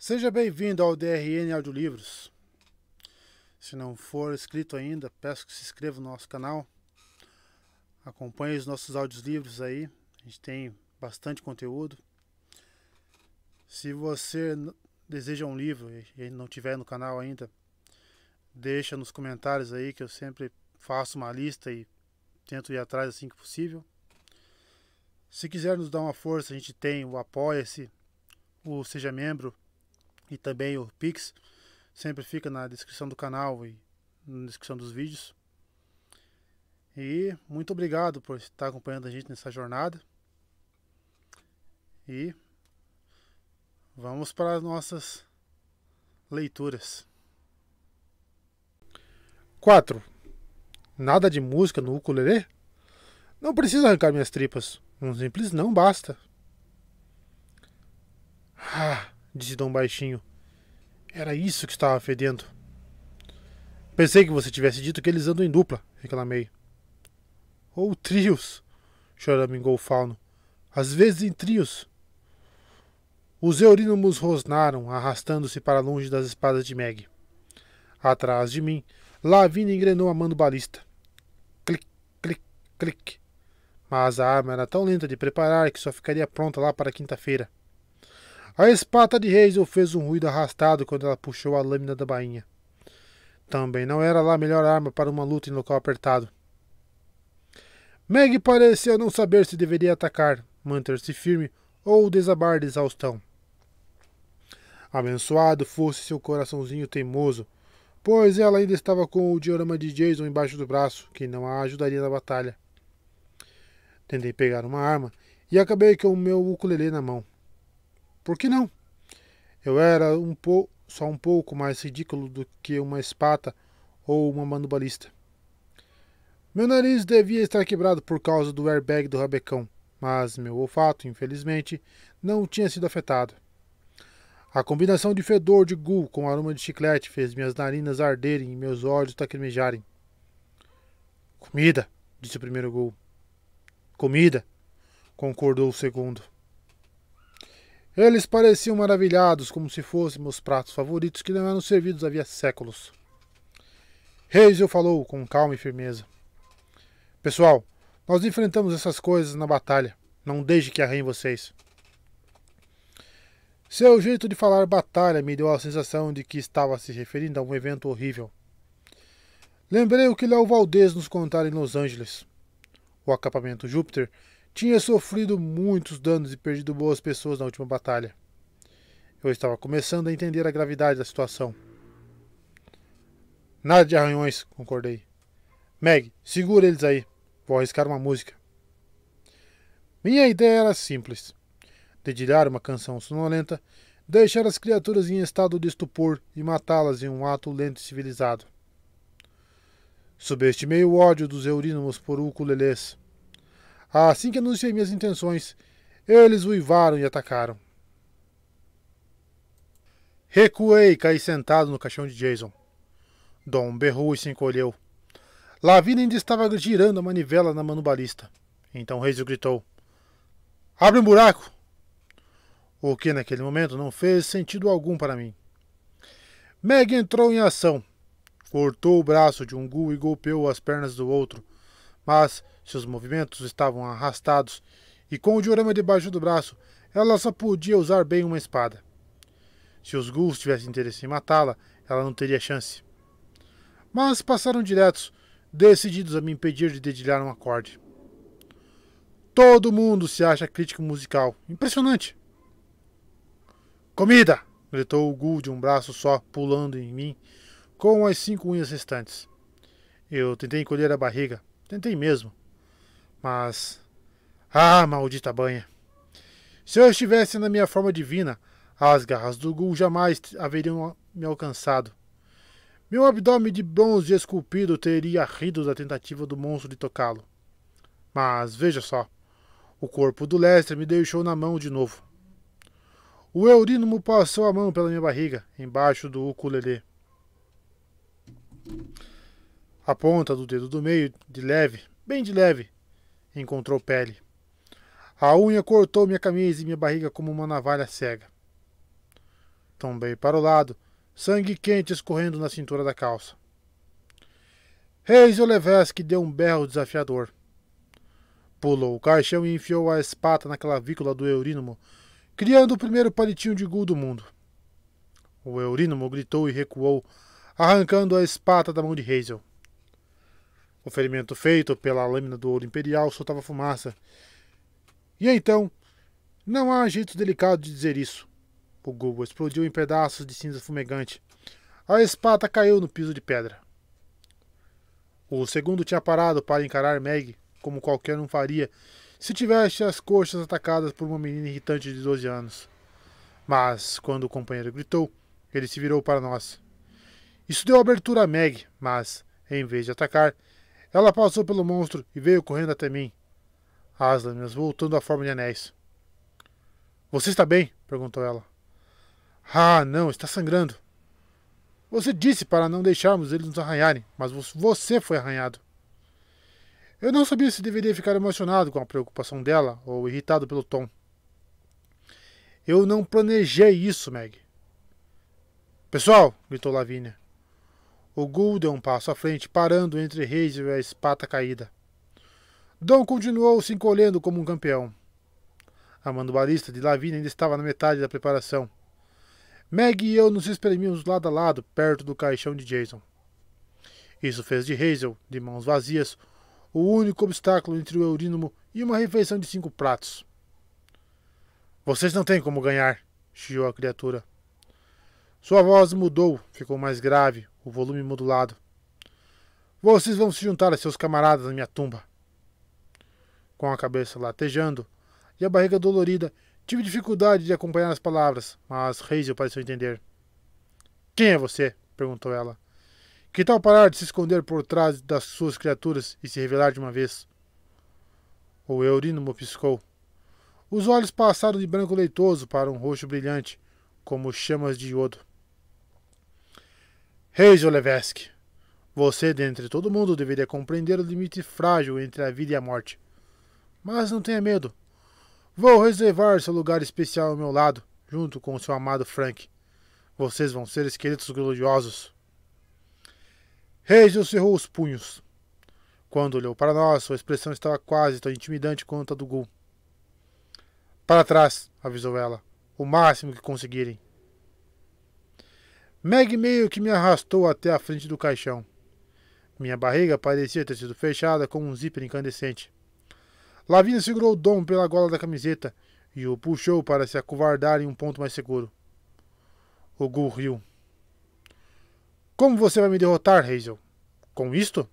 Seja bem-vindo ao DRN Audiolivros. Se não for inscrito ainda, peço que se inscreva no nosso canal. Acompanhe os nossos audiolivros aí. A gente tem bastante conteúdo. Se você deseja um livro e não tiver no canal ainda, deixa nos comentários aí que eu sempre faço uma lista e tento ir atrás assim que possível. Se quiser nos dar uma força, a gente tem o Apoia-se, o Seja Membro e também o Pix. Sempre fica na descrição do canal e na descrição dos vídeos. E muito obrigado por estar acompanhando a gente nessa jornada. E vamos para as nossas leituras. 4. Nada de música no ukulele? Não precisa arrancar minhas tripas. Um simples não basta. Disse Dom baixinho. Era isso que estava fedendo. Pensei que você tivesse dito que eles andam em dupla, reclamei. Ou trios, choramingou o fauno. Às vezes em trios. Os eurínumos rosnaram, arrastando-se para longe das espadas de Meg. Atrás de mim, Lavínia engrenou a mano balista. Clic, clic, clic. Mas a arma era tão lenta de preparar que só ficaria pronta lá para quinta-feira. A espata de Hazel fez um ruído arrastado quando ela puxou a lâmina da bainha. Também não era lá a melhor arma para uma luta em local apertado. Meg pareceu não saber se deveria atacar, manter-se firme ou desabar de exaustão. Abençoado fosse seu coraçãozinho teimoso, pois ela ainda estava com o diorama de Jason embaixo do braço, que não a ajudaria na batalha. Tentei pegar uma arma e acabei com o meu ukulele na mão. Por que não? Eu era só um pouco mais ridículo do que uma espata ou uma mano balista. Meu nariz devia estar quebrado por causa do airbag do rabecão, mas meu olfato, infelizmente, não tinha sido afetado. A combinação de fedor de ghoul com aroma de chiclete fez minhas narinas arderem e meus olhos lacrimejarem. Comida, disse o primeiro ghoul. Comida, concordou o segundo. Eles pareciam maravilhados, como se fossem meus pratos favoritos que não eram servidos havia séculos. Hazel falou com calma e firmeza. Pessoal, nós enfrentamos essas coisas na batalha. Não deixe que arranhem vocês. Seu jeito de falar batalha me deu a sensação de que estava se referindo a um evento horrível. Lembrei o que Léo Valdez nos contara em Los Angeles. O acampamento Júpiter tinha sofrido muitos danos e perdido boas pessoas na última batalha. Eu estava começando a entender a gravidade da situação. Nada de arranhões, concordei. Meg, segura eles aí. Vou arriscar uma música. Minha ideia era simples. Dedilhar uma canção sonolenta, deixar as criaturas em estado de estupor e matá-las em um ato lento e civilizado. Subestimei o ódio dos eurínumos por ukulelês. Assim que anunciei minhas intenções, eles uivaram e atacaram. Recuei e caí sentado no caixão de Jason. Dom berrou e se encolheu. Lavínia ainda estava girando a manivela na mano balista. Então Hazel gritou. Abre um buraco! O que naquele momento não fez sentido algum para mim. Meg entrou em ação. Cortou o braço de um ghoul e golpeou as pernas do outro. Mas seus movimentos estavam arrastados e com o diorama debaixo do braço, ela só podia usar bem uma espada. Se os ghouls tivessem interesse em matá-la, ela não teria chance. Mas passaram diretos, decididos a me impedir de dedilhar um acorde. Todo mundo se acha crítico musical. Impressionante! Comida! Gritou o ghoul de um braço só, pulando em mim, com as 5 unhas restantes. Eu tentei encolher a barriga. Tentei mesmo. Mas... maldita banha! Se eu estivesse na minha forma divina, as garras do ghoul jamais haveriam me alcançado. Meu abdômen de bronze esculpido teria rido da tentativa do monstro de tocá-lo. Mas veja só. O corpo do Lester me deixou na mão de novo. O eurínumo passou a mão pela minha barriga, embaixo do ukulele. A ponta do dedo do meio, de leve, bem de leve, encontrou pele. A unha cortou minha camisa e minha barriga como uma navalha cega. Tombei para o lado, sangue quente escorrendo na cintura da calça. Hazel Levesque deu um berro desafiador. Pulou o caixão e enfiou a espada na clavícula do Eurínimo, criando o primeiro palitinho de ghoul do mundo. O Eurínimo gritou e recuou, arrancando a espada da mão de Hazel. O ferimento feito pela lâmina do ouro imperial soltava fumaça. E então, não há jeito delicado de dizer isso. O ghoul explodiu em pedaços de cinza fumegante. A espada caiu no piso de pedra. O segundo tinha parado para encarar Meg, como qualquer um faria, se tivesse as coxas atacadas por uma menina irritante de 12 anos. Mas, quando o companheiro gritou, ele se virou para nós. Isso deu abertura a Meg, mas, em vez de atacar, ela passou pelo monstro e veio correndo até mim, as lâminas voltando à forma de anéis. Você está bem? Perguntou ela. Ah, não, está sangrando. Você disse para não deixarmos eles nos arranharem, mas você foi arranhado. Eu não sabia se deveria ficar emocionado com a preocupação dela ou irritado pelo tom. Eu não planejei isso, Meg. Pessoal, gritou Lavínia. O ghoul deu um passo à frente, parando entre Hazel e a espada caída. Dom continuou se encolhendo como um campeão. A mandobalista de Lavínia ainda estava na metade da preparação. Meg e eu nos espremíamos lado a lado, perto do caixão de Jason. Isso fez de Hazel, de mãos vazias, o único obstáculo entre o Eurínimo e uma refeição de 5 pratos. Vocês não têm como ganhar, chiou a criatura. Sua voz mudou, ficou mais grave, o volume modulado. Vocês vão se juntar a seus camaradas na minha tumba. Com a cabeça latejando e a barriga dolorida, tive dificuldade de acompanhar as palavras, mas Hazel pareceu entender. Quem é você? Perguntou ela. Que tal parar de se esconder por trás das suas criaturas e se revelar de uma vez? O Eurínimo piscou. Os olhos passaram de branco leitoso para um roxo brilhante, como chamas de iodo. Hazel Levesque, você, dentre todo mundo, deveria compreender o limite frágil entre a vida e a morte. Mas não tenha medo. Vou reservar seu lugar especial ao meu lado, junto com o seu amado Frank. Vocês vão ser esqueletos gloriosos. Hazel cerrou os punhos. Quando olhou para nós, sua expressão estava quase tão intimidante quanto a do ghoul. Para trás, avisou ela. O máximo que conseguirem. Meg meio que me arrastou até a frente do caixão. Minha barriga parecia ter sido fechada com um zíper incandescente. Lavínia segurou Dom pela gola da camiseta e o puxou para se acovardar em um ponto mais seguro. O ghoul riu. Como você vai me derrotar, Hazel? Com isto?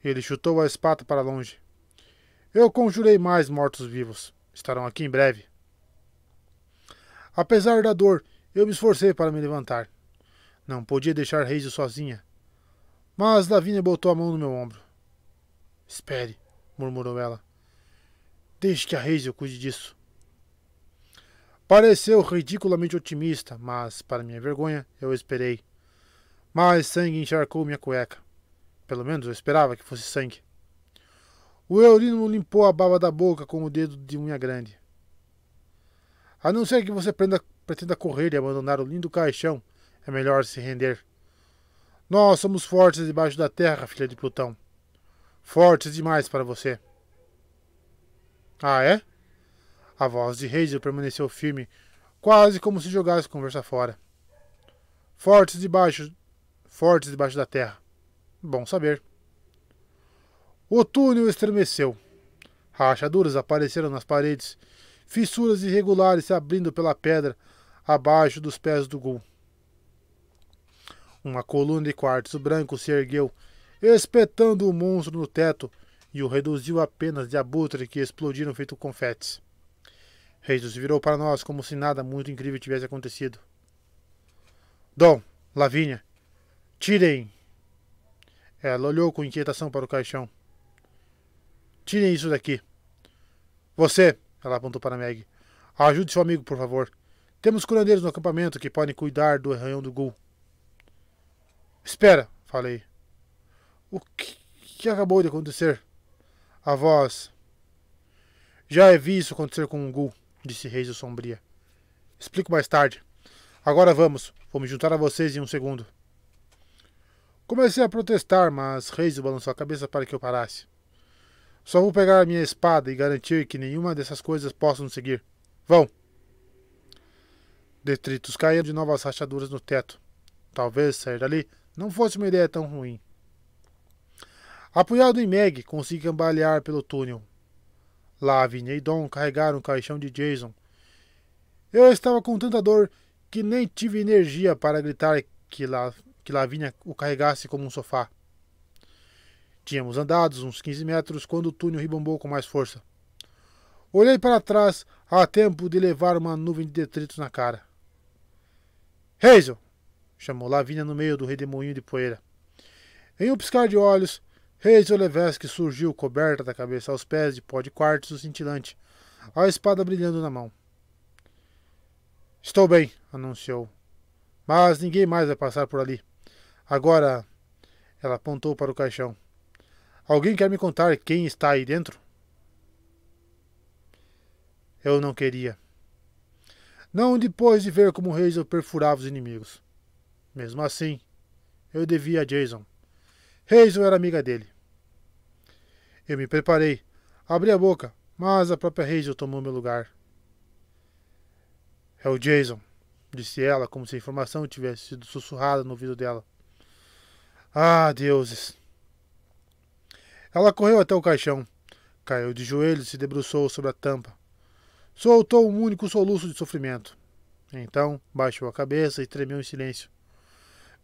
Ele chutou a espada para longe. Eu conjurei mais mortos-vivos. Estarão aqui em breve. Apesar da dor, eu me esforcei para me levantar. Não podia deixar Hazel sozinha. Mas Lavínia botou a mão no meu ombro. Espere, murmurou ela. Deixe que a Hazel cuide disso. Pareceu ridiculamente otimista, mas, para minha vergonha, eu esperei. Mais sangue encharcou minha cueca. Pelo menos eu esperava que fosse sangue. O Eurínimo limpou a baba da boca com o dedo de unha grande. A não ser que você pretenda correr e abandonar o lindo caixão, é melhor se render. Nós somos fortes debaixo da terra, filha de Plutão. Fortes demais para você. Ah, é? A voz de Hazel permaneceu firme, quase como se jogasse conversa fora. Fortes debaixo da terra. Bom saber. O túnel estremeceu. Rachaduras apareceram nas paredes, fissuras irregulares se abrindo pela pedra abaixo dos pés do ghoul. Uma coluna de quartzo branco se ergueu, espetando o monstro no teto, e o reduziu apenas de abutre que explodiram feito confetes. Hazel se virou para nós como se nada muito incrível tivesse acontecido. Dom, Lavínia, tirem! Ela olhou com inquietação para o caixão. Tirem isso daqui. Você, ela apontou para Meg, ajude seu amigo, por favor. Temos curandeiros no acampamento que podem cuidar do arranhão do ghoul. Espera, falei. O que acabou de acontecer? A voz. Já vi isso acontecer com um ghoul, disse Hazel sombria. Explico mais tarde. Agora vamos. Vou me juntar a vocês em um segundo. Comecei a protestar, mas Hazel balançou a cabeça para que eu parasse. Só vou pegar a minha espada e garantir que nenhuma dessas coisas possa nos seguir. Vão! Detritos caíram de novas rachaduras no teto. Talvez sair dali não fosse uma ideia tão ruim. Apoiado em Meg, consegui cambalear pelo túnel. Lavinia e Dom carregaram o caixão de Jason. Eu estava com tanta dor que nem tive energia para gritar que Lavinia o carregasse como um sofá. Tínhamos andado uns 15 metros quando o túnel ribombou com mais força. Olhei para trás a tempo de levar uma nuvem de detritos na cara. Hazel! Chamou Lavinia no meio do redemoinho de poeira. Em um piscar de olhos, Hazel Levesque surgiu coberta da cabeça aos pés de pó de quartzo cintilante, a espada brilhando na mão. Estou bem, anunciou. Mas ninguém mais vai passar por ali. Agora, ela apontou para o caixão. Alguém quer me contar quem está aí dentro? Eu não queria. Não depois de ver como Hazel perfurava os inimigos. Mesmo assim, eu devia a Jason. Hazel era amiga dele. Eu me preparei, abri a boca, mas a própria Hazel tomou meu lugar. É o Jason, disse ela, como se a informação tivesse sido sussurrada no ouvido dela. Ah, deuses! Ela correu até o caixão, caiu de joelhos e se debruçou sobre a tampa. Soltou um único soluço de sofrimento. Então, baixou a cabeça e tremeu em silêncio.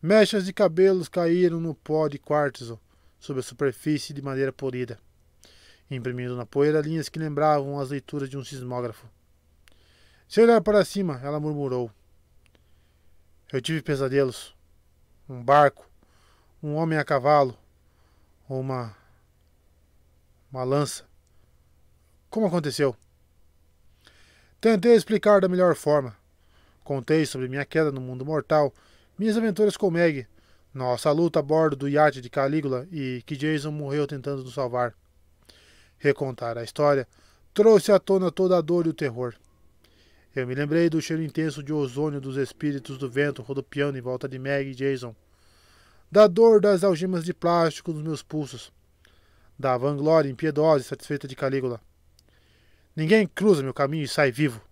Mechas de cabelos caíram no pó de quartzo, sob a superfície de madeira polida, imprimindo na poeira linhas que lembravam as leituras de um sismógrafo. Sem olhar para cima, ela murmurou. Eu tive pesadelos. Um barco, um homem a cavalo, uma lança. Como aconteceu? Tentei explicar da melhor forma. Contei sobre minha queda no mundo mortal, minhas aventuras com Meg, nossa luta a bordo do iate de Calígula e que Jason morreu tentando nos salvar. Recontar a história trouxe à tona toda a dor e o terror. Eu me lembrei do cheiro intenso de ozônio dos espíritos do vento rodopiando em volta de Meg e Jason, da dor das algemas de plástico nos meus pulsos, da vanglória impiedosa e satisfeita de Calígula. Ninguém cruza meu caminho e sai vivo.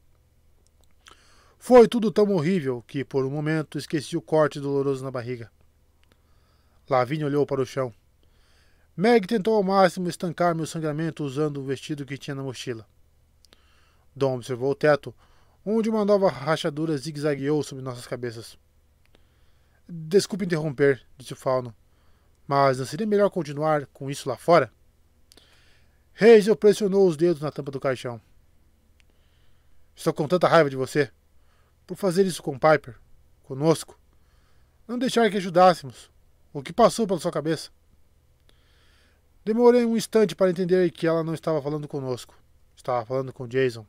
Foi tudo tão horrível que, por um momento, esqueci o corte doloroso na barriga. Lavinia olhou para o chão. Meg tentou ao máximo estancar meu sangramento usando o vestido que tinha na mochila. Dom observou o teto, onde uma nova rachadura zigue-zagueou sobre nossas cabeças. Desculpe interromper, disse o fauno, mas não seria melhor continuar com isso lá fora? Hazel pressionou os dedos na tampa do caixão. Estou com tanta raiva de você. Por fazer isso com Piper, conosco. Não deixar que ajudássemos. O que passou pela sua cabeça? Demorei um instante para entender que ela não estava falando conosco. Estava falando com Jason.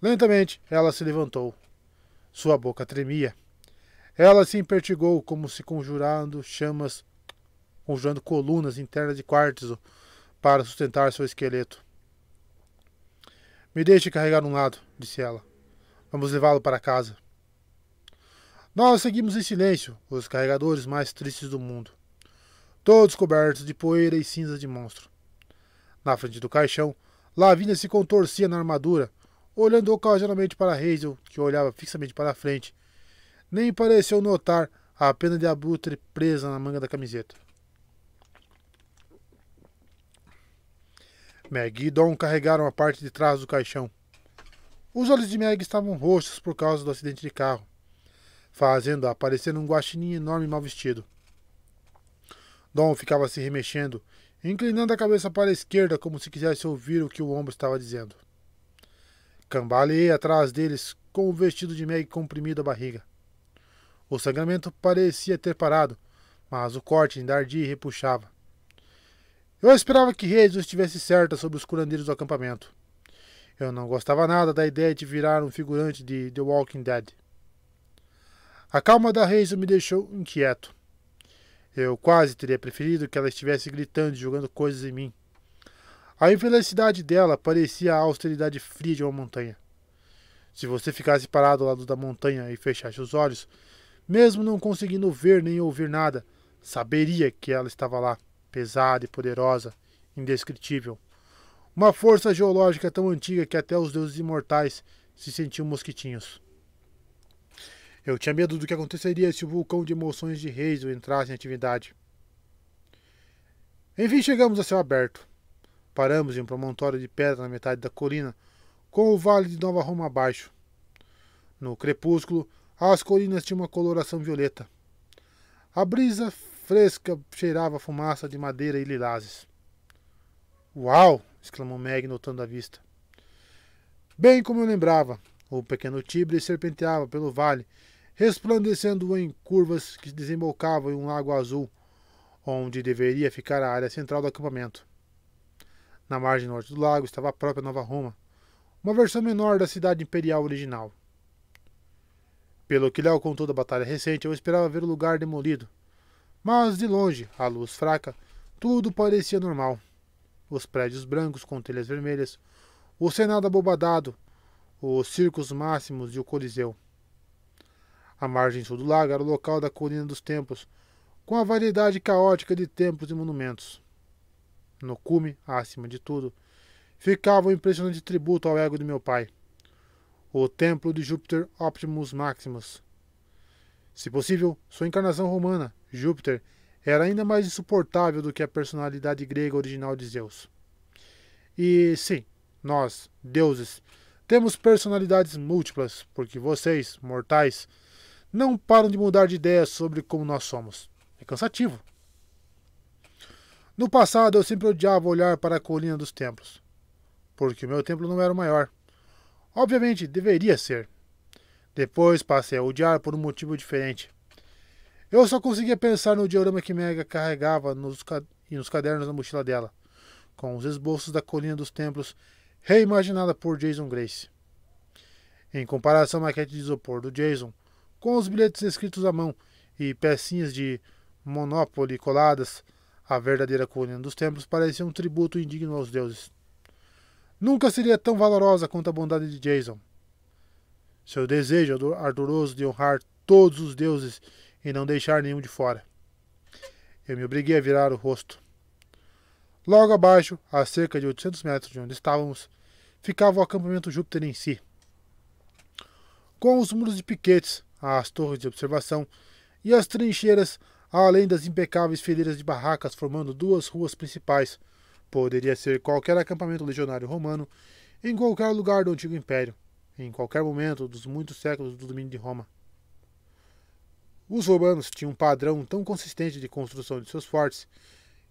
Lentamente, ela se levantou. Sua boca tremia. Ela se impertigou como se conjurando colunas internas de quartzo para sustentar seu esqueleto. Me deixe carregar um lado, disse ela. Vamos levá-lo para casa. Nós seguimos em silêncio, os carregadores mais tristes do mundo. Todos cobertos de poeira e cinzas de monstro. Na frente do caixão, Lavinia se contorcia na armadura, olhando ocasionalmente para Hazel, que olhava fixamente para a frente. Nem pareceu notar a pena de abutre presa na manga da camiseta. Meg e Dom carregaram a parte de trás do caixão. Os olhos de Meg estavam roxos por causa do acidente de carro, fazendo-a parecer um guaxinim enorme e mal vestido. Dom ficava se remexendo, inclinando a cabeça para a esquerda como se quisesse ouvir o que o ombro estava dizendo. Cambaleei atrás deles com o vestido de Meg comprimido à barriga. O sangramento parecia ter parado, mas o corte ainda ardia e repuxava. Eu esperava que Hazel estivesse certa sobre os curandeiros do acampamento. Eu não gostava nada da ideia de virar um figurante de The Walking Dead. A calma da Hazel me deixou inquieto. Eu quase teria preferido que ela estivesse gritando e jogando coisas em mim. A infelicidade dela parecia a austeridade fria de uma montanha. Se você ficasse parado ao lado da montanha e fechasse os olhos, mesmo não conseguindo ver nem ouvir nada, saberia que ela estava lá, pesada e poderosa, indescritível. Uma força geológica tão antiga que até os deuses imortais se sentiam mosquitinhos. Eu tinha medo do que aconteceria se o vulcão de emoções de Hazel entrasse em atividade. Enfim, chegamos a céu aberto. Paramos em um promontório de pedra na metade da colina, com o vale de Nova Roma abaixo. No crepúsculo, as colinas tinham uma coloração violeta. A brisa fresca cheirava fumaça de madeira e lilazes. Uau! Exclamou Meg, notando a vista. Bem como eu lembrava, o pequeno Tibre serpenteava pelo vale, resplandecendo em curvas que desembocavam em um lago azul, onde deveria ficar a área central do acampamento. Na margem norte do lago estava a própria Nova Roma, uma versão menor da cidade imperial original. Pelo que Léo contou da batalha recente, eu esperava ver o lugar demolido. Mas, de longe, à luz fraca, tudo parecia normal. Os prédios brancos com telhas vermelhas, o Senado abobadado, os circos máximos e o Coliseu. A margem sul do lago era o local da colina dos templos, com a variedade caótica de templos e monumentos. No cume, acima de tudo, ficava o impressionante tributo ao ego de meu pai, o templo de Júpiter Optimus Maximus. Se possível, sua encarnação romana, Júpiter, era ainda mais insuportável do que a personalidade grega original de Zeus. E sim, nós, deuses, temos personalidades múltiplas, porque vocês, mortais, não param de mudar de ideia sobre como nós somos. É cansativo. No passado, eu sempre odiava olhar para a colina dos templos, porque o meu templo não era o maior. Obviamente, deveria ser. Depois passei a odiar por um motivo diferente. Eu só conseguia pensar no diorama que Mega carregava nos cadernos da mochila dela, com os esboços da colina dos templos, reimaginada por Jason Grace. Em comparação à maquete de isopor do Jason, com os bilhetes escritos à mão e pecinhas de Monopoly coladas, a verdadeira colina dos templos parecia um tributo indigno aos deuses. Nunca seria tão valorosa quanto a bondade de Jason. Seu desejo ardoroso de honrar todos os deuses e não deixar nenhum de fora. Eu me obriguei a virar o rosto. Logo abaixo, a cerca de 800 metros de onde estávamos, ficava o acampamento Júpiter em si. Com os muros de piquetes, as torres de observação e as trincheiras, além das impecáveis fileiras de barracas formando duas ruas principais, poderia ser qualquer acampamento legionário romano em qualquer lugar do Antigo Império, em qualquer momento dos muitos séculos do domínio de Roma. Os romanos tinham um padrão tão consistente de construção de seus fortes,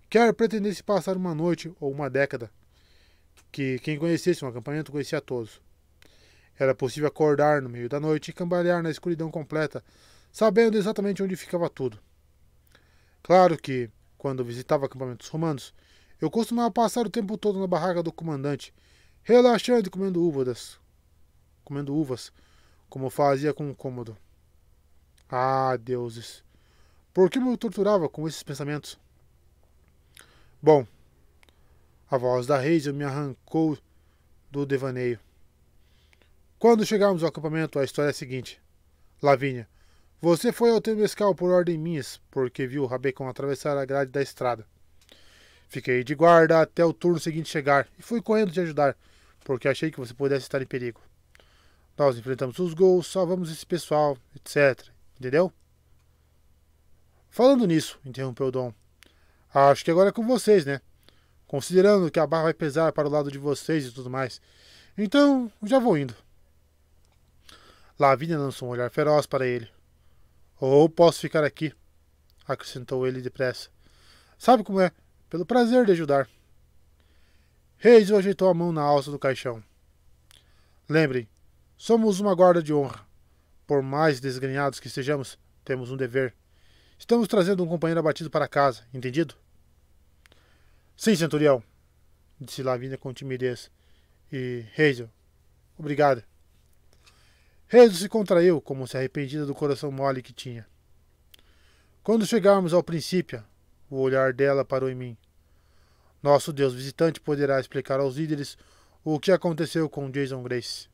quer pretendesse passar uma noite ou uma década, que quem conhecesse um acampamento conhecia todos. Era possível acordar no meio da noite e cambalear na escuridão completa, sabendo exatamente onde ficava tudo. Claro que, quando visitava acampamentos romanos, eu costumava passar o tempo todo na barraca do comandante, relaxando e comendo uvas, como fazia com o cômodo. Ah, deuses! Por que me torturava com esses pensamentos? Bom, a voz da Hazel me arrancou do devaneio. Quando chegarmos ao acampamento, a história é a seguinte. Lavínia, você foi ao Temescal por ordem minhas, porque viu o Rabecão atravessar a grade da estrada. Fiquei de guarda até o turno seguinte chegar, e fui correndo te ajudar, porque achei que você pudesse estar em perigo. Nós enfrentamos os Ghouls, salvamos esse pessoal, etc. Entendeu? Falando nisso, interrompeu Dom. Acho que agora é com vocês, né? Considerando que a barra vai pesar para o lado de vocês e tudo mais. Então, já vou indo. Lavínia lançou um olhar feroz para ele. Ou posso ficar aqui, acrescentou ele depressa. Sabe como é? Pelo prazer de ajudar. Hazel ajeitou a mão na alça do caixão. Lembrem, somos uma guarda de honra. Por mais desgrenhados que sejamos, temos um dever. Estamos trazendo um companheiro abatido para casa, entendido? Sim, centurião, disse Lavínia com timidez. E Hazel, obrigada. Hazel se contraiu, como se arrependida do coração mole que tinha. Quando chegarmos ao princípio, o olhar dela parou em mim. Nosso Deus visitante poderá explicar aos líderes o que aconteceu com Jason Grace.